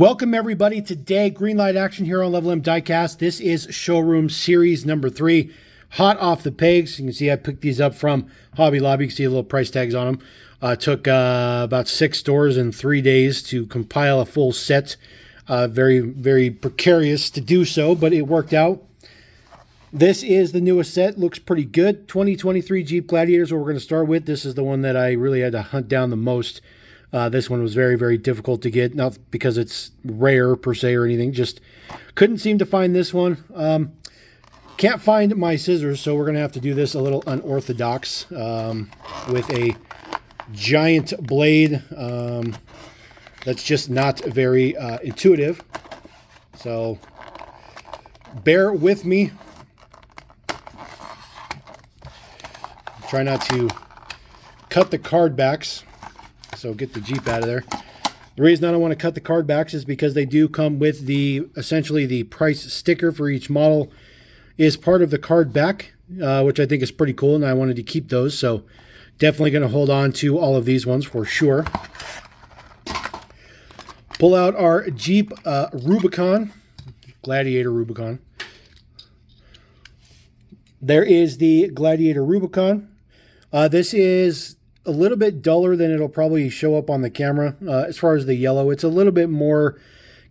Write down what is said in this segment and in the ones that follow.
Welcome everybody. Today, Greenlight action here on Level M Diecast. This is Showroom Series number 3. Hot off the pegs. You can see I picked these up from Hobby Lobby. You can see a little price tags on them. Took about 6 stores in 3 days to compile a full set. Very, very precarious to do so, but it worked out. This is the newest set. Looks pretty good. 2023 Jeep Gladiators, what we're going to start with. This is the one that I really had to hunt down the most. This one was very, very difficult to get. Not because it's rare per se or anything. Just couldn't seem to find this one. Can't find my scissors, so we're going to have to do this a little unorthodox with a giant blade. That's just not very intuitive. So bear with me. Try not to cut the card backs. So get the Jeep out of there. The reason I don't want to cut the card backs is because they do come with the, essentially the price sticker for each model is part of the card back, which I think is pretty cool, and I wanted to keep those. So definitely going to hold on to all of these ones for sure. Pull out our Jeep Rubicon, Gladiator Rubicon. There is the Gladiator Rubicon. This is a little bit duller than it'll probably show up on the camera. As far as the yellow, it's a little bit more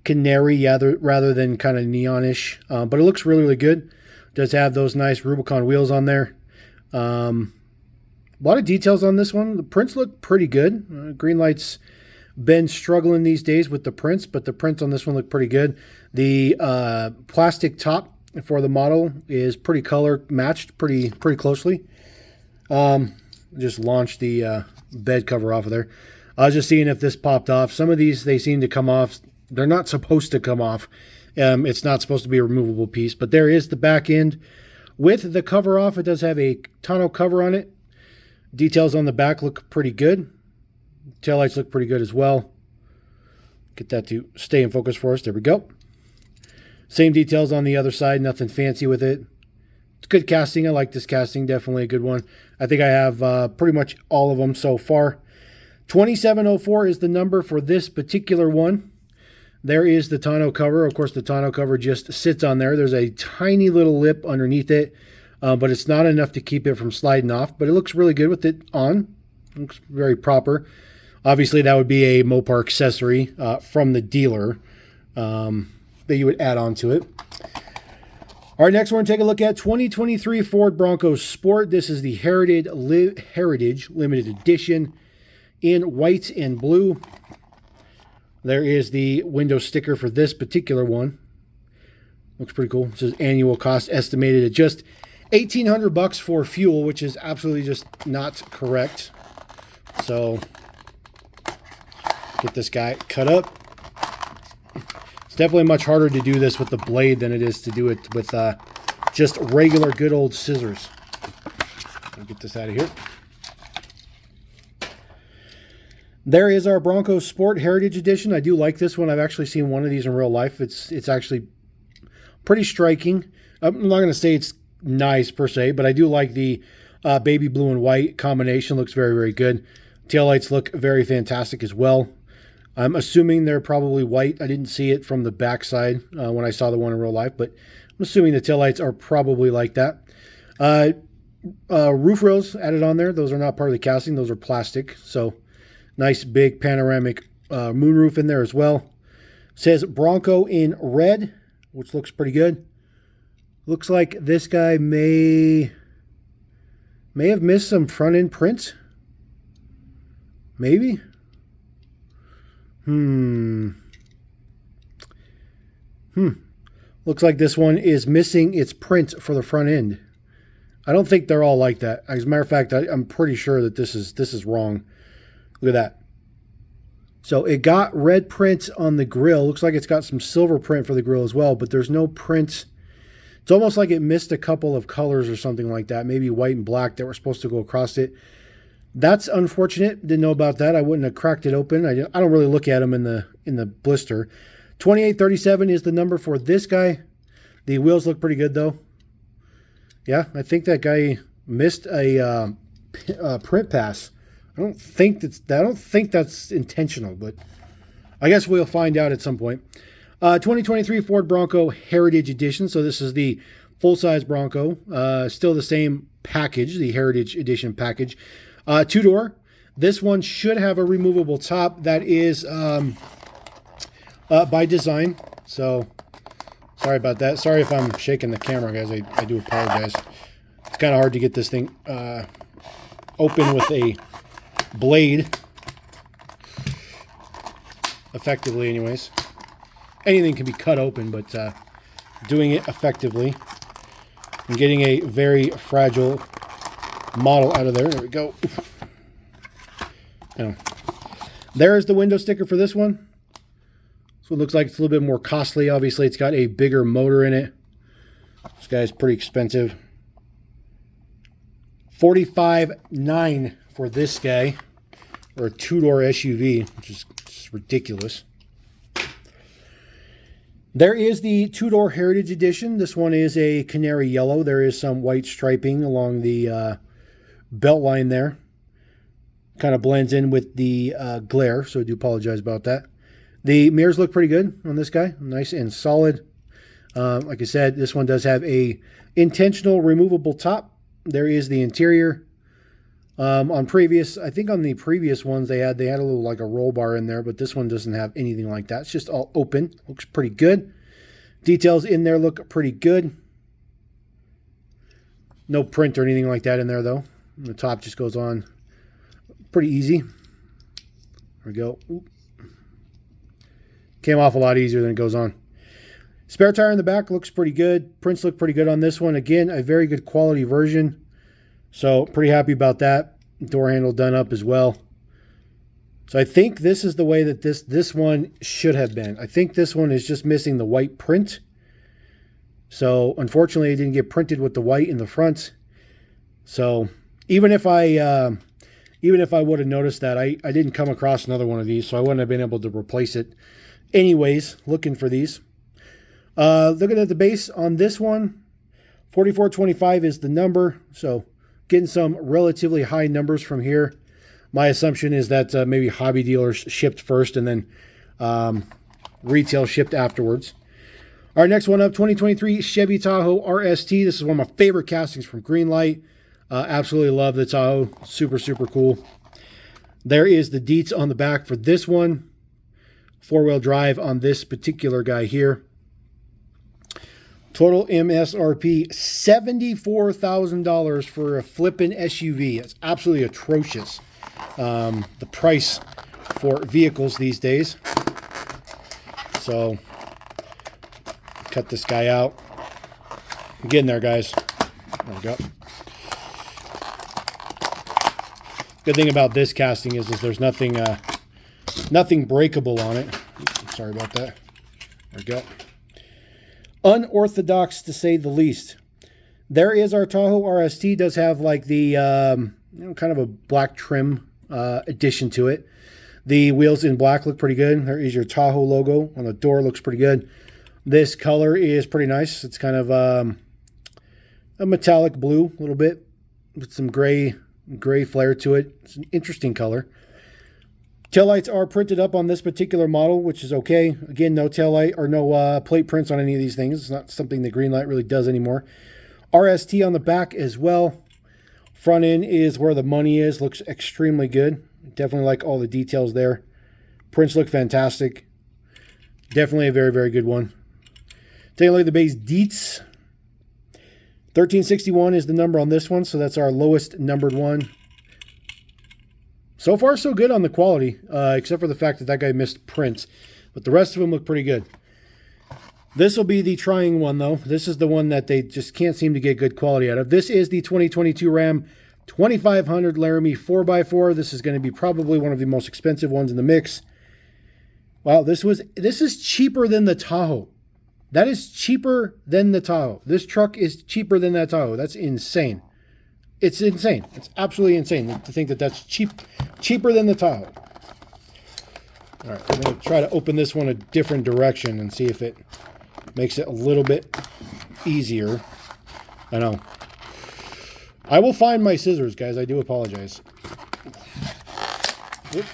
canary rather than kind of neonish, but it looks really, really good. It does have those nice Rubicon wheels on there. A lot of details on this one. The prints look pretty good. Greenlight's been struggling these days with the prints, but the prints on this one look pretty good. The plastic top for the model is pretty color matched pretty closely. Just launched the bed cover off of there. I was just seeing if this popped off. Some of these, they seem to come off. They're not supposed to come off. It's not supposed to be a removable piece, but there is the back end. With the cover off, it does have a tonneau cover on it. Details on the back look pretty good. Taillights look pretty good as well. Get that to stay in focus for us. There we go. Same details on the other side. Nothing fancy with it. It's good casting. I like this casting. Definitely a good one. I think I have pretty much all of them so far. 2704 is the number for this particular one. There is the tonneau cover. Of course, the tonneau cover just sits on there. There's a tiny little lip underneath it, but it's not enough to keep it from sliding off. But it looks really good with it on. Looks very proper. Obviously, that would be a Mopar accessory from the dealer that you would add on to it. All right, next we're going to take a look at 2023 Ford Bronco Sport. This is the Heritage Limited Edition in white and blue. There is the window sticker for this particular one. Looks pretty cool. It says annual cost estimated at just $1,800 for fuel, which is absolutely just not correct. So get this guy cut up. It's definitely much harder to do this with the blade than it is to do it with just regular good old scissors. I'll get this out of here. There is our Bronco Sport Heritage Edition. I do like this one. I've actually seen one of these in real life. It's actually pretty striking. I'm not going to say it's nice per se, but I do like the baby blue and white combination. Looks very, very good. Taillights look very fantastic as well. I'm assuming they're probably white. I didn't see it from the backside when I saw the one in real life, but I'm assuming the taillights are probably like that. Roof rails added on there. Those are not part of the casting. Those are plastic. So nice big panoramic moonroof in there as well. Says Bronco in red, which looks pretty good. Looks like this guy may have missed some front end prints. Maybe. Looks like this one is missing its print for the front end. I don't think they're all like that. As a matter of fact, I'm pretty sure that this is wrong. Look at that. So it got red print on the grill. Looks like it's got some silver print for the grill as well, but there's no print. It's almost like it missed a couple of colors or something like that. Maybe white and black that were supposed to go across it. That's unfortunate. Didn't know about that. I wouldn't have cracked it open. I don't really look at them in the blister. 2837 is the number for this guy. The wheels look pretty good though. Yeah, I think that guy missed a print pass. I don't think that's intentional, but I guess we'll find out at some point. 2023 Ford Bronco Heritage Edition. So this is the full-size Bronco. Still the same package, the Heritage Edition package. Two-door. This one should have a removable top. That is by design. So sorry about that. Sorry if I'm shaking the camera, guys. I do apologize. It's kind of hard to get this thing open with a blade. Effectively, anyways. Anything can be cut open, but doing it effectively and getting a very fragile model out of there. There we go. There is the window sticker for this one. So it looks like it's a little bit more costly. Obviously, it's got a bigger motor in it. This guy's pretty expensive. $45,900 for this guy, or a two-door SUV, which is just ridiculous. There is the two-door Heritage Edition. This one is a canary yellow. There is some white striping along the belt line there. Kind of blends in with the glare, so I do apologize about that. The mirrors look pretty good on this guy. Nice and solid. Like I said, this one does have a intentional removable top. There is the interior. On previous, I think on the previous ones they had a little like a roll bar in there, but this one doesn't have anything like that. It's just all open. Looks pretty good. Details in there look pretty good. No print or anything like that in there though. And the top just goes on pretty easy. There we go. Oop. Came off a lot easier than it goes on. Spare tire in the back looks pretty good. Prints look pretty good on this one. Again, a very good quality version. So pretty happy about that. Door handle done up as well. So I think this is the way that this one should have been. I think this one is just missing the white print. So unfortunately it didn't get printed with the white in the front. So even if I would have noticed that, I didn't come across another one of these, so I wouldn't have been able to replace it. Anyways, looking for these. Looking at the base on this one, 4425 is the number. So getting some relatively high numbers from here. My assumption is that maybe hobby dealers shipped first and then retail shipped afterwards. All right, next one up, 2023 Chevy Tahoe RST. This is one of my favorite castings from Greenlight. Absolutely love the Tahoe. Super, super cool. There is the deets on the back for this one. Four-wheel drive on this particular guy here. Total MSRP, $74,000 for a flippin' SUV. It's absolutely atrocious. The price for vehicles these days. So, cut this guy out. I'm getting there, guys. There we go. Good thing about this casting is there's nothing breakable on it. Sorry about that. There we go. Unorthodox to say the least. There is our Tahoe RST. Does have like the kind of a black trim addition to it. The wheels in black look pretty good. There is your Tahoe logo on the door. Looks pretty good. This color is pretty nice. It's kind of a metallic blue, a little bit with some gray flare to it. It's an interesting color. Taillights are printed up on this particular model, which is okay. Again, no taillight or no plate prints on any of these things. It's not something that Greenlight really does anymore. RST on the back as well. Front end is where the money is. Looks extremely good. Definitely like all the details there. Prints look fantastic. Definitely a very, very good one. Taking a look at the base deets. 1361 is the number on this one, so that's our lowest numbered one. So far, so good on the quality, except for the fact that guy missed prints. But the rest of them look pretty good. This will be the trying one, though. This is the one that they just can't seem to get good quality out of. This is the 2022 Ram 2500 Laramie 4x4. This is going to be probably one of the most expensive ones in the mix. Wow, this is cheaper than the Tahoe. That is cheaper than the Tahoe. This truck is cheaper than that Tahoe. That's insane. It's insane. It's absolutely insane to think that that's cheaper than the Tahoe. All right, we're going to try to open this one a different direction and see if it makes it a little bit easier. I know. I will find my scissors, guys. I do apologize. Oop.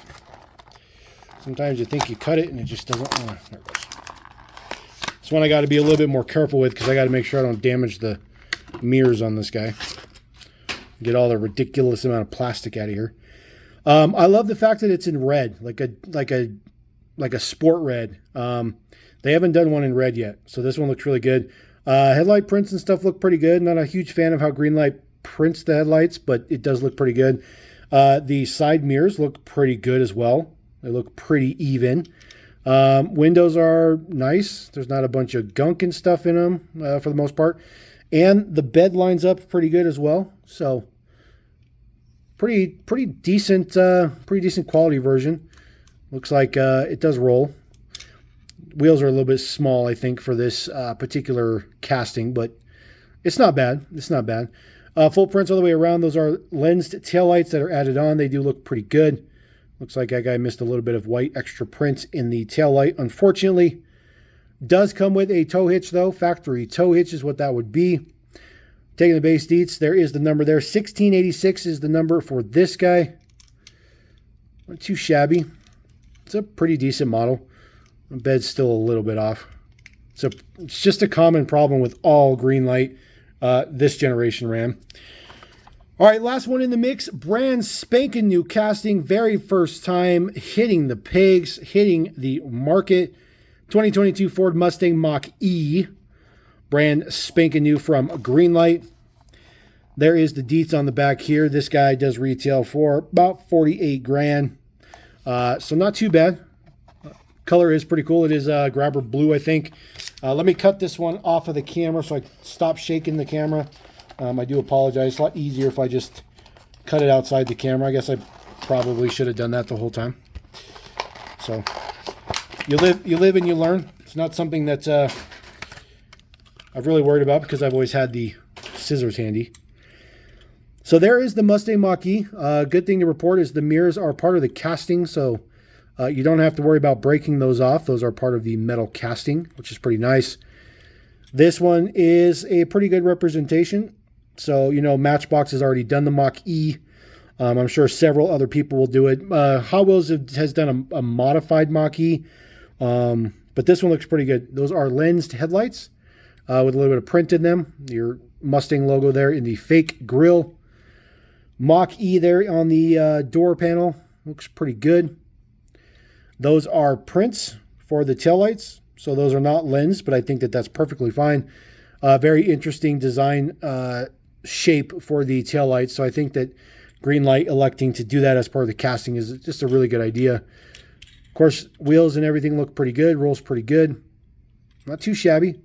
Sometimes you think you cut it and it just doesn't. There it goes. This one I got to be a little bit more careful with because I got to make sure I don't damage the mirrors on this guy. Get all the ridiculous amount of plastic out of here. I love the fact that it's in red, like a sport red. They haven't done one in red yet, so this one looks really good. Headlight prints and stuff look pretty good. Not a huge fan of how Greenlight prints the headlights, but it does look pretty good. The side mirrors look pretty good as well. They look pretty even. Windows are nice. There's not a bunch of gunk and stuff in them for the most part. And the bed lines up pretty good as well. So pretty decent quality version. Looks like it does roll. Wheels are a little bit small, I think, for this particular casting, but it's not bad. It's not bad. Full prints all the way around. Those are lensed taillights that are added on. They do look pretty good. Looks like that guy missed a little bit of white extra print in the taillight, unfortunately. Does come with a tow hitch, though. Factory tow hitch is what that would be. Taking the base deets, there is the number there. 1686 is the number for this guy. Not too shabby. It's a pretty decent model. The bed's still a little bit off. It's just a common problem with all Greenlight this generation Ram. All right, last one in the mix. Brand spanking new casting. Very first time hitting the pigs, hitting the market. 2022 Ford Mustang Mach-E. Brand spanking new from Greenlight. There is the deets on the back here. This guy does retail for about 48 grand. So not too bad. Color is pretty cool. It is grabber blue, I think. Let me cut this one off of the camera so I stop shaking the camera. I do apologize. It's a lot easier if I just cut it outside the camera. I guess I probably should have done that the whole time. So you live and you learn. It's not something that I've really worried about because I've always had the scissors handy. So there is the Mustang Mach-E. Good thing to report is the mirrors are part of the casting, so you don't have to worry about breaking those off. Those are part of the metal casting, which is pretty nice. This one is a pretty good representation. So, you know, Matchbox has already done the Mach-E. I'm sure several other people will do it. Hot Wheels has done a modified Mach-E, but this one looks pretty good. Those are lensed headlights with a little bit of print in them. Your Mustang logo there in the fake grille. Mach-E there on the door panel. Looks pretty good. Those are prints for the taillights. So those are not lensed, but I think that that's perfectly fine. Very interesting design shape for the taillights. So I think that Greenlight electing to do that as part of the casting is just a really good idea. Of course, wheels and everything look pretty good. Rolls pretty good. Not too shabby.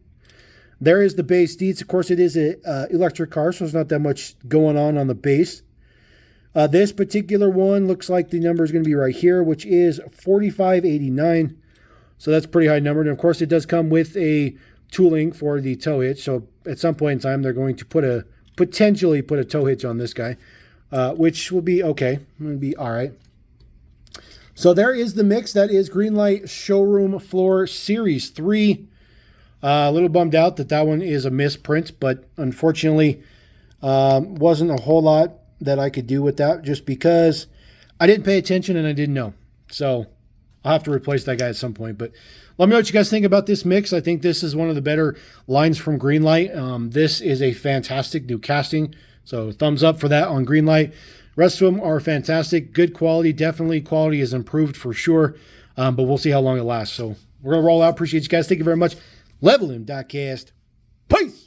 There is the base deets. Of course, it is an electric car, so there's not that much going on the base. This particular one looks like the number is going to be right here, which is 4589. So that's a pretty high number. And of course, it does come with a tooling for the tow hitch. So at some point in time, they're going to potentially put a tow hitch on this guy, which will be okay. It'll be all right. So there is the mix. That is Greenlight Showroom Floor Series 3. A little bummed out that one is a misprint, but unfortunately, wasn't a whole lot that I could do with that just because I didn't pay attention and I didn't know. So I'll have to replace that guy at some point. But let me know what you guys think about this mix. I think this is one of the better lines from Greenlight. This is a fantastic new casting. So thumbs up for that on Greenlight. Rest of them are fantastic. Good quality. Definitely quality is improved for sure. But we'll see how long it lasts. So we're going to roll out. Appreciate you guys. Thank you very much. Level him, Cast. Peace.